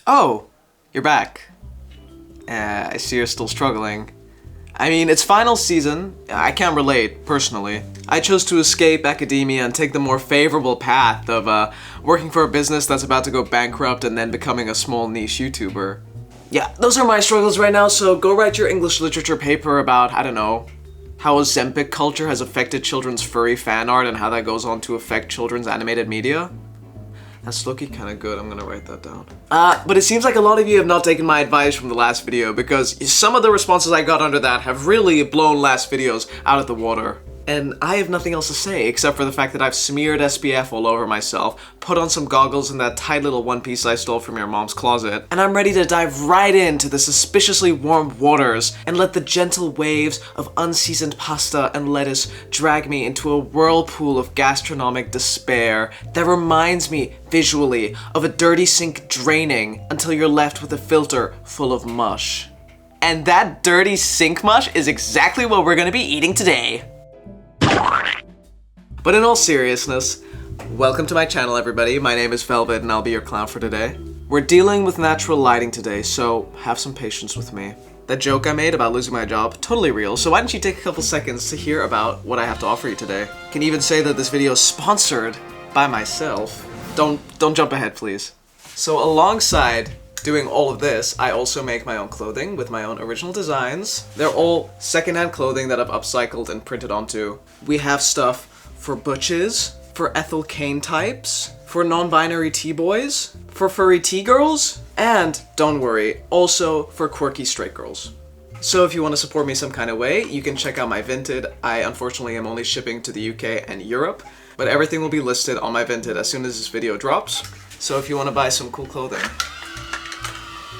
Oh, you're back. I see you're still struggling. I mean, it's final season. I can't relate, personally. I chose to escape academia and take the more favorable path of working for a business that's about to go bankrupt and then becoming a small niche YouTuber. Yeah, those are my struggles right now, so go write your English literature paper about, I don't know, how Ozempic culture has affected children's furry fan art and how that goes on to affect children's animated media. That's looking kind of good, I'm gonna write that down. But it seems like a lot of you have not taken my advice from the last video because some of the responses I got under that have really blown last videos out of the water. And I have nothing else to say except for the fact that I've smeared SPF all over myself, put on some goggles in that tight little one piece I stole from your mom's closet, and I'm ready to dive right into the suspiciously warm waters and let the gentle waves of unseasoned pasta and lettuce drag me into a whirlpool of gastronomic despair that reminds me visually of a dirty sink draining until you're left with a filter full of mush. And that dirty sink mush is exactly what we're gonna be eating today. But in all seriousness, welcome to my channel, everybody. My name is Velvet and I'll be your clown for today. We're dealing with natural lighting today, so have some patience with me. That joke I made about losing my job, totally real, so why don't you take a couple seconds to hear about what I have to offer you today. Can even say that this video is sponsored by myself. Don't jump ahead, please. So alongside doing all of this, I also make my own clothing with my own original designs. They're all secondhand clothing that I've upcycled and printed onto. We have stuff for butches, for Ethel Cain types, for non-binary T-boys, for furry T-girls, and, don't worry, also for quirky straight girls. So if you want to support me some kind of way, you can check out my Vinted. I unfortunately am only shipping to the UK and Europe, but everything will be listed on my Vinted as soon as this video drops. So if you want to buy some cool clothing,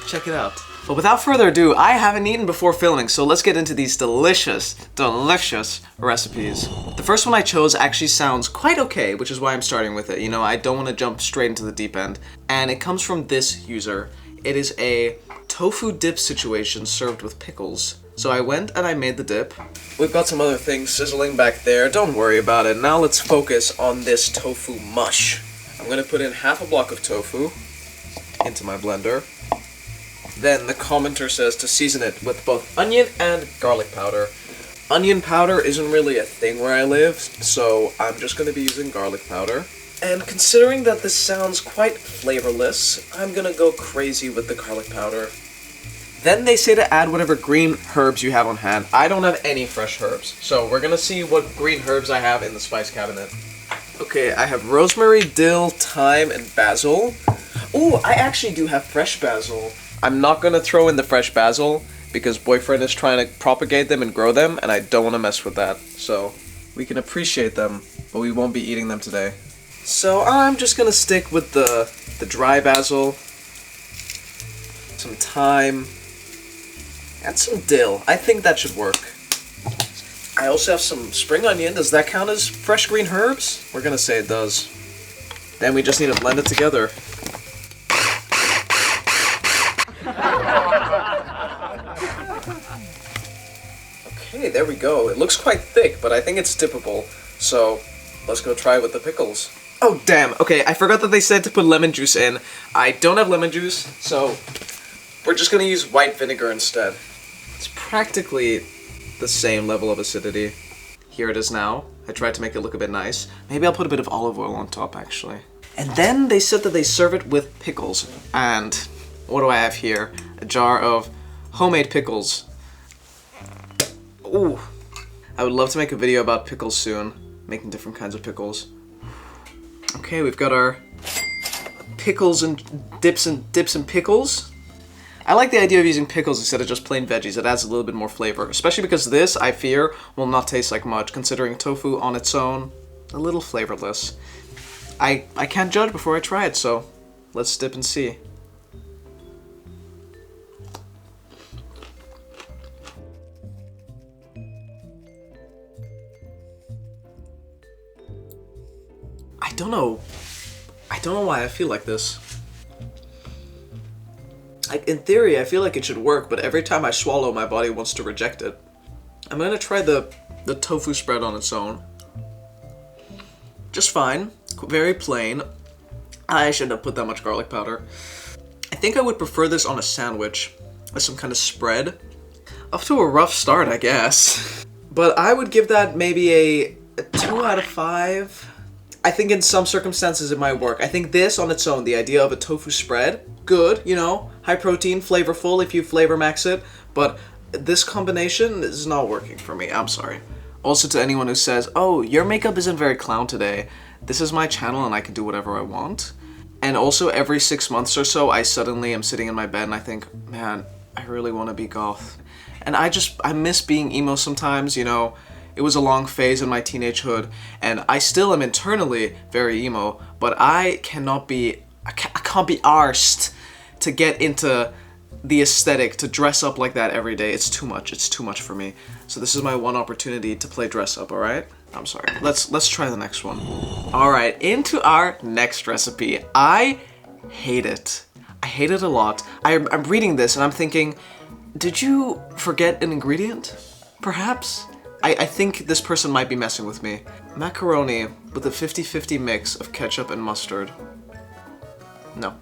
check it out. But without further ado, I haven't eaten before filming, so let's get into these delicious, delicious recipes. The first one I chose actually sounds quite okay, which is why I'm starting with it. You know, I don't want to jump straight into the deep end. And it comes from this user. It is a tofu dip situation served with pickles. So I went and I made the dip. We've got some other things sizzling back there, don't worry about it. Now let's focus on this tofu mush. I'm gonna put in half a block of tofu into my blender. Then the commenter says to season it with both onion and garlic powder. Onion powder isn't really a thing where I live, so I'm just going to be using garlic powder. And considering that this sounds quite flavorless, I'm going to go crazy with the garlic powder. Then they say to add whatever green herbs you have on hand. I don't have any fresh herbs, so we're going to see what green herbs I have in the spice cabinet. Okay, I have rosemary, dill, thyme, and basil. Ooh, I actually do have fresh basil. I'm not gonna throw in the fresh basil because boyfriend is trying to propagate them and grow them and I don't want to mess with that. So we can appreciate them, but we won't be eating them today. So I'm just gonna stick with the dry basil, some thyme, and some dill. I think that should work. I also have some spring onion. Does that count as fresh green herbs? We're gonna say it does. Then we just need to blend it together. Okay, there we go. It looks quite thick, but I think it's dippable. So, let's go try it with the pickles. Oh, damn. Okay, I forgot that they said to put lemon juice in. I don't have lemon juice, so we're just gonna use white vinegar instead. It's practically the same level of acidity. Here it is now. I tried to make it look a bit nice. Maybe I'll put a bit of olive oil on top, actually. And then they said that they serve it with pickles. And what do I have here? A jar of homemade pickles. Ooh. I would love to make a video about pickles soon. Making different kinds of pickles. Okay, we've got our pickles and dips and pickles. I like the idea of using pickles instead of just plain veggies. It adds a little bit more flavor. Especially because this, I fear, will not taste like much, considering tofu on its own, a little flavorless. I can't judge before I try it, so let's dip and see. I don't know why I feel like this. In theory, I feel like it should work, but every time I swallow, my body wants to reject it. I'm gonna try the tofu spread on its own. Just fine. Very plain. I shouldn't have put that much garlic powder. I I think I would prefer this on a sandwich as some kind of spread. Off to a rough start, I guess. But I would give that maybe a 2 out of 5. I think in some circumstances it might work. I think this on its own, the idea of a tofu spread, good, you know, high protein, flavorful if you flavor max it, but this combination is not working for me, I'm sorry. Also to anyone who says, oh, your makeup isn't very clown today, this is my channel and I can do whatever I want. And also every 6 months or so, I suddenly am sitting in my bed and I think, man, I really want to be goth. And I miss being emo sometimes, you know. It was a long phase in my teenagehood, and I still am internally very emo, but I can't be arsed to get into the aesthetic, to dress up like that every day. It's too much for me. So this is my one opportunity to play dress up, alright? I'm sorry. Let's try the next one. Alright, into our next recipe. I hate it. I hate it a lot. I'm reading this and I'm thinking, did you forget an ingredient? Perhaps? I think this person might be messing with me. Macaroni with a 50-50 mix of ketchup and mustard. No.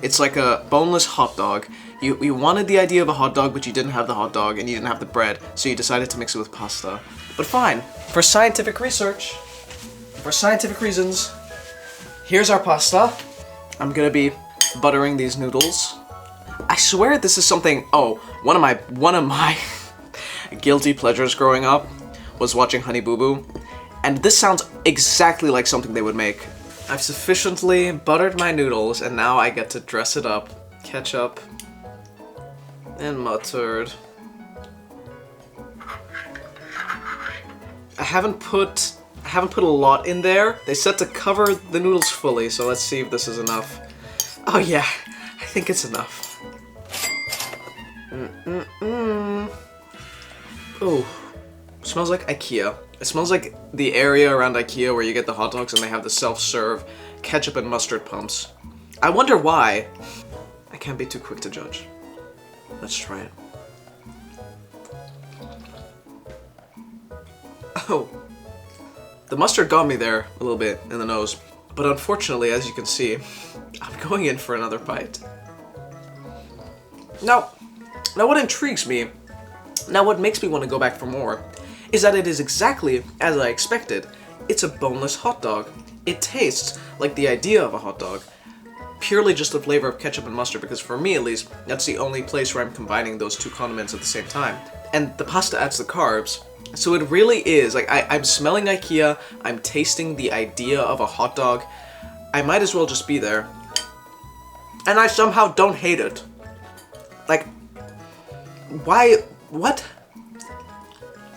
It's like a boneless hot dog. You wanted the idea of a hot dog, but you didn't have the hot dog and you didn't have the bread, so you decided to mix it with pasta. But fine. For scientific research, for scientific reasons, here's our pasta. I'm gonna be buttering these noodles. I swear this is something, one of my guilty pleasures growing up was watching Honey Boo Boo, and this sounds exactly like something they would make. I've sufficiently buttered my noodles, and now I get to dress it up. Ketchup and mustard. I haven't put a lot in there. They said to cover the noodles fully, so let's see if this is enough. Oh yeah, I think it's enough. Oh, smells like IKEA. It smells like the area around IKEA where you get the hot dogs and they have the self-serve ketchup and mustard pumps. I wonder why. I can't be too quick to judge. Let's try it. Oh, the mustard got me there a little bit in the nose, but unfortunately, as you can see, I'm going in for another bite. Now what intrigues me, what makes me want to go back for more, is that it is exactly as I expected. It's a boneless hot dog. It tastes like the idea of a hot dog, purely just the flavor of ketchup and mustard, because for me at least, that's the only place where I'm combining those two condiments at the same time. And the pasta adds the carbs, so it really is, like, I'm smelling IKEA, I'm tasting the idea of a hot dog. I might as well just be there. And I somehow don't hate it. Like, why? What?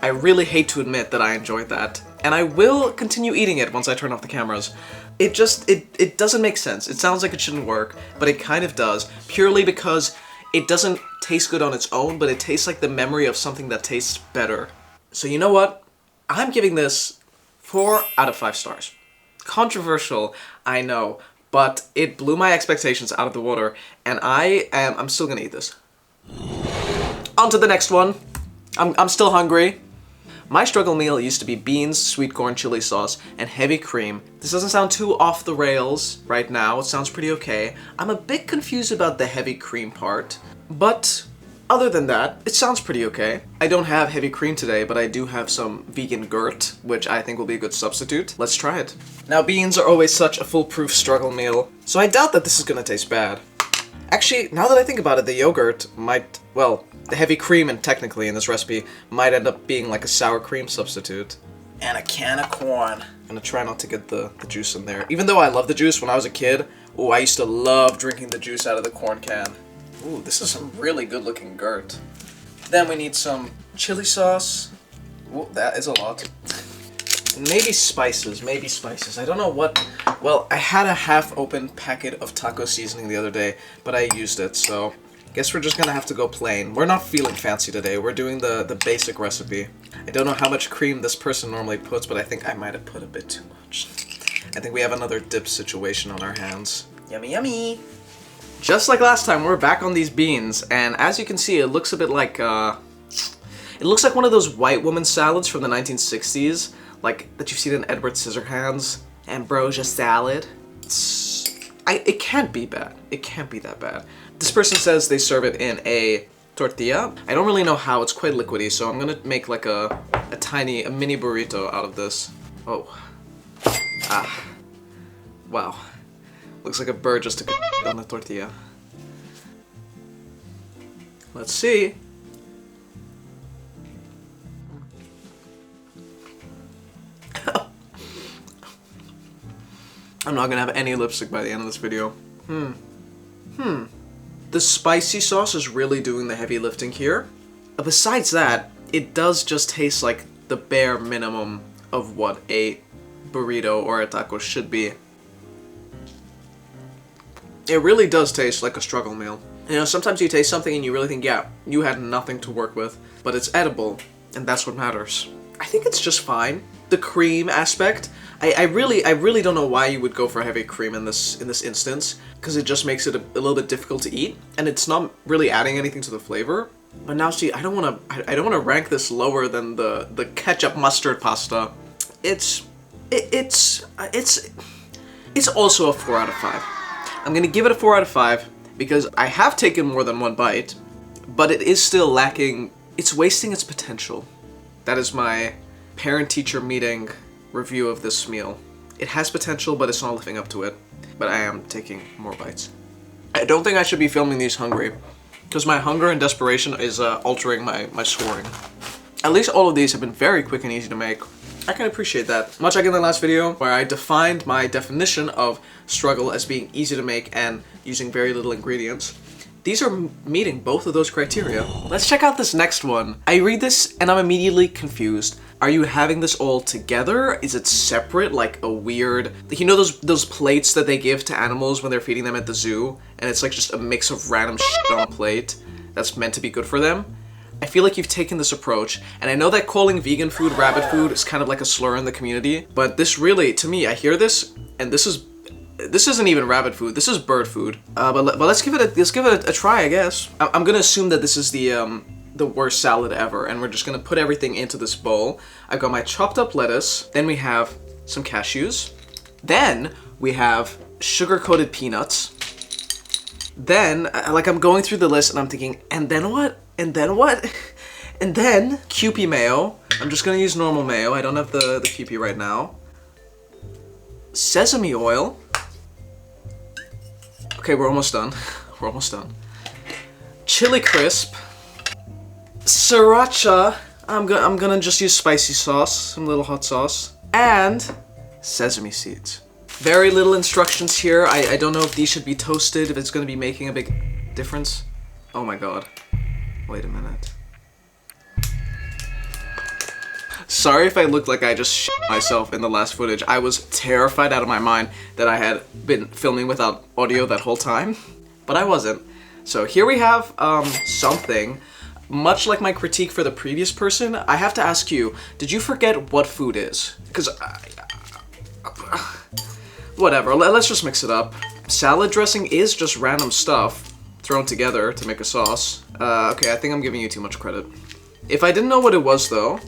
I really hate to admit that I enjoyed that, and I will continue eating it once I turn off the cameras. It doesn't make sense. It sounds like it shouldn't work, but it kind of does, purely because it doesn't taste good on its own, but it tastes like the memory of something that tastes better. So you know what? I'm giving this 4 out of 5 stars. Controversial, I know, but it blew my expectations out of the water, and I'm still gonna eat this. On to the next one. I'm still hungry. My struggle meal used to be beans, sweet corn, chili sauce, and heavy cream. This doesn't sound too off the rails right now. It sounds pretty okay. I'm a bit confused about the heavy cream part, but other than that, it sounds pretty okay. I don't have heavy cream today, but I do have some vegan gurt, which I think will be a good substitute. Let's try it. Now, beans are always such a foolproof struggle meal, so I doubt that this is gonna taste bad. Actually, now that I think about it, the yogurt might, well, the heavy cream, and technically in this recipe, might end up being like a sour cream substitute. And a can of corn. I'm gonna try not to get the juice in there. Even though I love the juice when I was a kid, I used to love drinking the juice out of the corn can. Ooh, this is some really good looking gurt. Then we need some chili sauce. Ooh, that is a lot. And maybe spices, I don't know what. Well, I had a half-open packet of taco seasoning the other day, but I used it, so guess we're just gonna have to go plain. We're not feeling fancy today, we're doing the basic recipe. I don't know how much cream this person normally puts, but I think I might have put a bit too much. I think we have another dip situation on our hands. Yummy, yummy! Just like last time, we're back on these beans, and as you can see, it looks a bit like, it looks like one of those white woman salads from the 1960s, like that you've seen in Edward Scissorhands. Ambrosia salad. It can't be bad. It can't be that bad. This person says they serve it in a tortilla. I don't really know how, it's quite liquidy, so I'm gonna make like a mini burrito out of this. Oh. Ah. Wow. Looks like a bird just took a on the tortilla. Let's see. I'm not gonna have any lipstick by the end of this video. The spicy sauce is really doing the heavy lifting here. Besides that, it does just taste like the bare minimum of what a burrito or a taco should be. It really does taste like a struggle meal. You know, sometimes you taste something and you really think, yeah, you had nothing to work with, but it's edible, and that's what matters. I think it's just fine. The cream aspect, I really don't know why you would go for heavy cream in this instance, because it just makes it a little bit difficult to eat, and it's not really adding anything to the flavor. But now, see, I don't want to rank this lower than the ketchup mustard pasta. It's also a 4 out of 5. I'm gonna give it a 4 out of 5 because I have taken more than one bite, but it is still lacking. It's wasting its potential. That is my parent-teacher meeting review of this meal. It has potential, but it's not living up to it. But I am taking more bites. I don't think I should be filming these hungry, because my hunger and desperation is altering my scoring. At least all of these have been very quick and easy to make. I can appreciate that. Much like in the last video, where I defined my definition of struggle as being easy to make and using very little ingredients. These are meeting both of those criteria. Let's check out this next one. I read this and I'm immediately confused. Are you having this all together? Is it separate, like a weird... You know those plates that they give to animals when they're feeding them at the zoo? And it's like just a mix of random shit on a plate that's meant to be good for them? I feel like you've taken this approach, and I know that calling vegan food rabbit food is kind of like a slur in the community, but this really, to me, I hear this, and this isn't even rabbit food, this is bird food. But let's give it a try, I guess. I'm gonna assume that this is the worst salad ever, and we're just gonna put everything into this bowl. I've got my chopped up lettuce, then we have some cashews, then we have sugar-coated peanuts, then, like, I'm going through the list and I'm thinking, and then what? And then what? And then Kewpie mayo. I'm just gonna use normal mayo. I don't have the Kewpie right now. Sesame oil. Okay, we're almost done. We're almost done. Chili crisp. Sriracha. I'm gonna just use spicy sauce, some little hot sauce, and sesame seeds. Very little instructions here. I don't know if these should be toasted, if it's gonna be making a big difference. Oh my god. Wait a minute. Sorry if I looked like I just shit myself in the last footage. I was terrified out of my mind that I had been filming without audio that whole time, but I wasn't. So here we have something. Much like my critique for the previous person, I have to ask you, did you forget what food is? Because whatever, let's just mix it up. Salad dressing is just random stuff thrown together to make a sauce. Okay, I think I'm giving you too much credit. If I didn't know what it was though,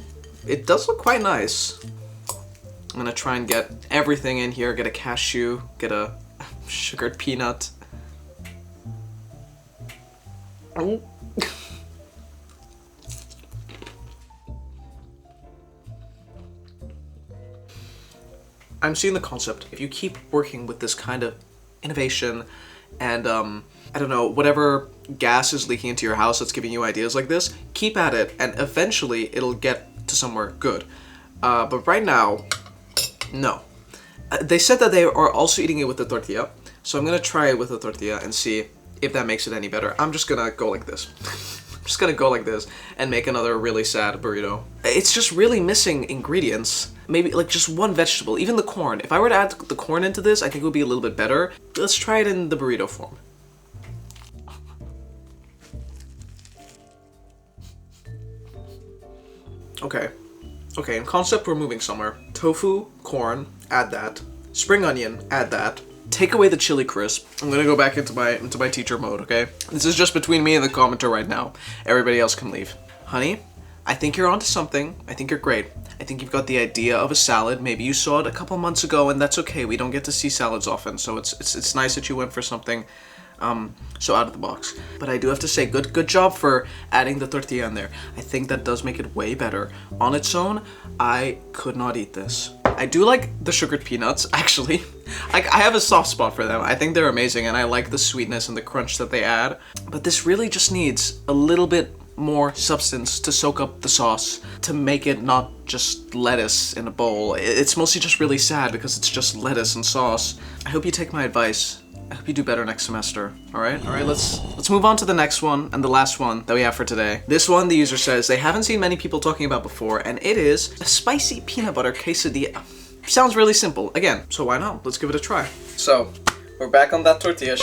it does look quite nice. I'm gonna try and get everything in here, get a cashew, get a sugared peanut. Oh. I'm seeing the concept. If you keep working with this kind of innovation and I don't know, whatever gas is leaking into your house that's giving you ideas like this, keep at it and eventually it'll get to somewhere good. But right now, no. They said that they are also eating it with the tortilla, so I'm gonna try it with the tortilla and see if that makes it any better. I'm just gonna go like this. I'm just gonna go like this and make another really sad burrito. It's just really missing ingredients. Maybe like just one vegetable, even the corn. If I were to add the corn into this, I think it would be a little bit better. Let's try it in the burrito form. Okay, in concept we're moving somewhere. Tofu, corn, add that. Spring onion, add that. Take away the chili crisp. I'm gonna go back into my teacher mode, okay? This is just between me and the commenter right now. Everybody else can leave. Honey, I think you're onto something. I think you're great. I think you've got the idea of a salad. Maybe you saw it a couple months ago, and that's okay. We don't get to see salads often, so it's nice that you went for something So out of the box. But I do have to say, good job for adding the tortilla in there. I think that does make it way better. On its own, I could not eat this. I do like the sugared peanuts, actually. I have a soft spot for them. I think they're amazing, and I like the sweetness and the crunch that they add. But this really just needs a little bit more substance to soak up the sauce, to make it not just lettuce in a bowl. It's mostly just really sad because it's just lettuce and sauce. I hope you take my advice. I hope you do better next semester. All right, let's move on to the next one and the last one that we have for today. This one, the user says they haven't seen many people talking about before, and it is a spicy peanut butter quesadilla. Sounds really simple. Again, so why not? Let's give it a try. So, we're back on that tortilla.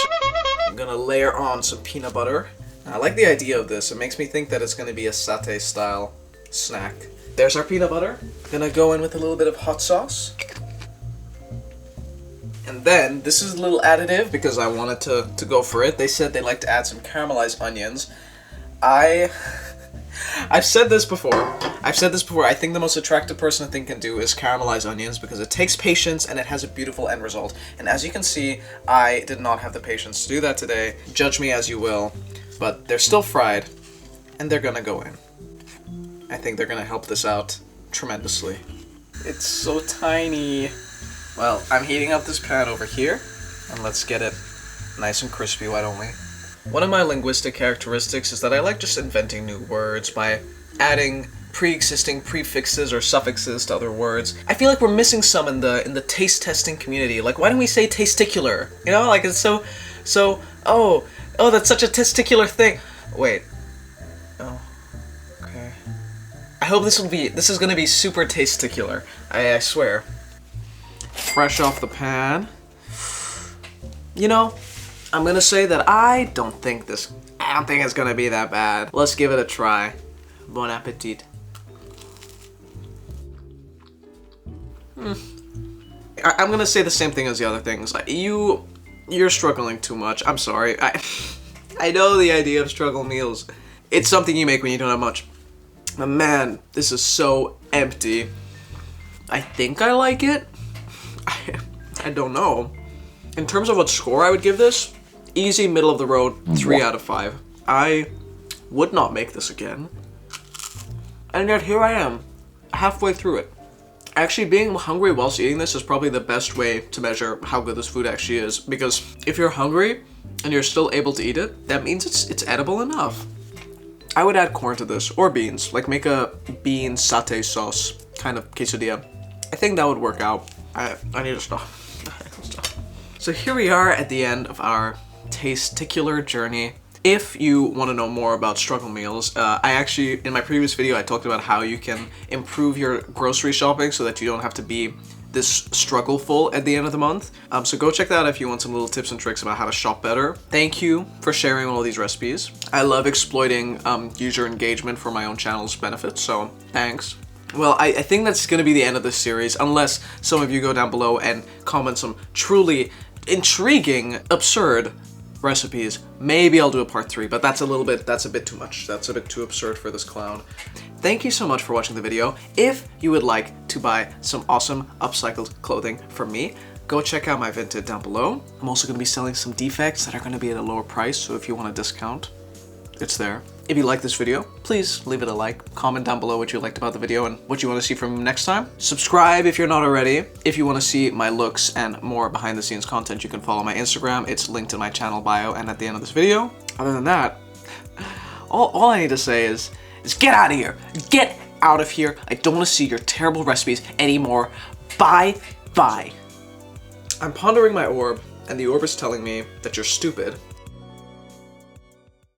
I'm gonna layer on some peanut butter. I like the idea of this. It makes me think that it's gonna be a satay style snack. There's our peanut butter. Gonna go in with a little bit of hot sauce. And then, this is a little additive because I wanted to go for it. They said they like to add some caramelized onions. I've said this before. I think the most attractive person a thing can do is caramelize onions because it takes patience and it has a beautiful end result. And as you can see, I did not have the patience to do that today. Judge me as you will. But they're still fried, and they're gonna go in. I think they're gonna help this out tremendously. It's so tiny. Well, I'm heating up this pan over here, and let's get it nice and crispy, why don't we? One of my linguistic characteristics is that I like just inventing new words by adding pre-existing prefixes or suffixes to other words. I feel like we're missing some in the taste testing community. Like, why don't we say testicular? You know, like it's so, oh, that's such a testicular thing. Wait. Oh, okay. I hope this is gonna be super testicular. I swear. Fresh off the pan. You know, I'm gonna say that I don't think it's gonna be that bad. Let's give it a try. Bon appetit. I'm gonna say the same thing as the other things. You're struggling too much. I'm sorry. I know the idea of struggle meals. It's something you make when you don't have much. But man, this is so empty. I think I like it. I don't know. In terms of what score I would give this, easy, middle of the road, 3 out of 5. I would not make this again. And yet here I am, halfway through it. Actually, being hungry whilst eating this is probably the best way to measure how good this food actually is. Because if you're hungry and you're still able to eat it, that means it's edible enough. I would add corn to this, or beans. Like make a bean satay sauce kind of quesadilla. I think that would work out. I need to stop. So here we are at the end of our testicular journey. If you want to know more about struggle meals, I actually, in my previous video, I talked about how you can improve your grocery shopping so that you don't have to be this struggleful at the end of the month. So go check that out if you want some little tips and tricks about how to shop better. Thank you for sharing all these recipes. I love exploiting user engagement for my own channel's benefit, so thanks. Well, I think that's going to be the end of this series, unless some of you go down below and comment some truly intriguing, absurd recipes. Maybe I'll do a part 3, but that's a bit too much. That's a bit too absurd for this clown. Thank you so much for watching the video. If you would like to buy some awesome upcycled clothing from me, go check out my Vinted down below. I'm also going to be selling some defects that are going to be at a lower price, so if you want a discount, it's there. If you like this video, please leave it a like. Comment down below what you liked about the video and what you want to see from me next time. Subscribe if you're not already. If you want to see my looks and more behind the scenes content, you can follow my Instagram. It's linked in my channel bio and at the end of this video. Other than that, all I need to say is get out of here. Get out of here. I don't want to see your terrible recipes anymore. Bye. I'm pondering my orb, and the orb is telling me that you're stupid.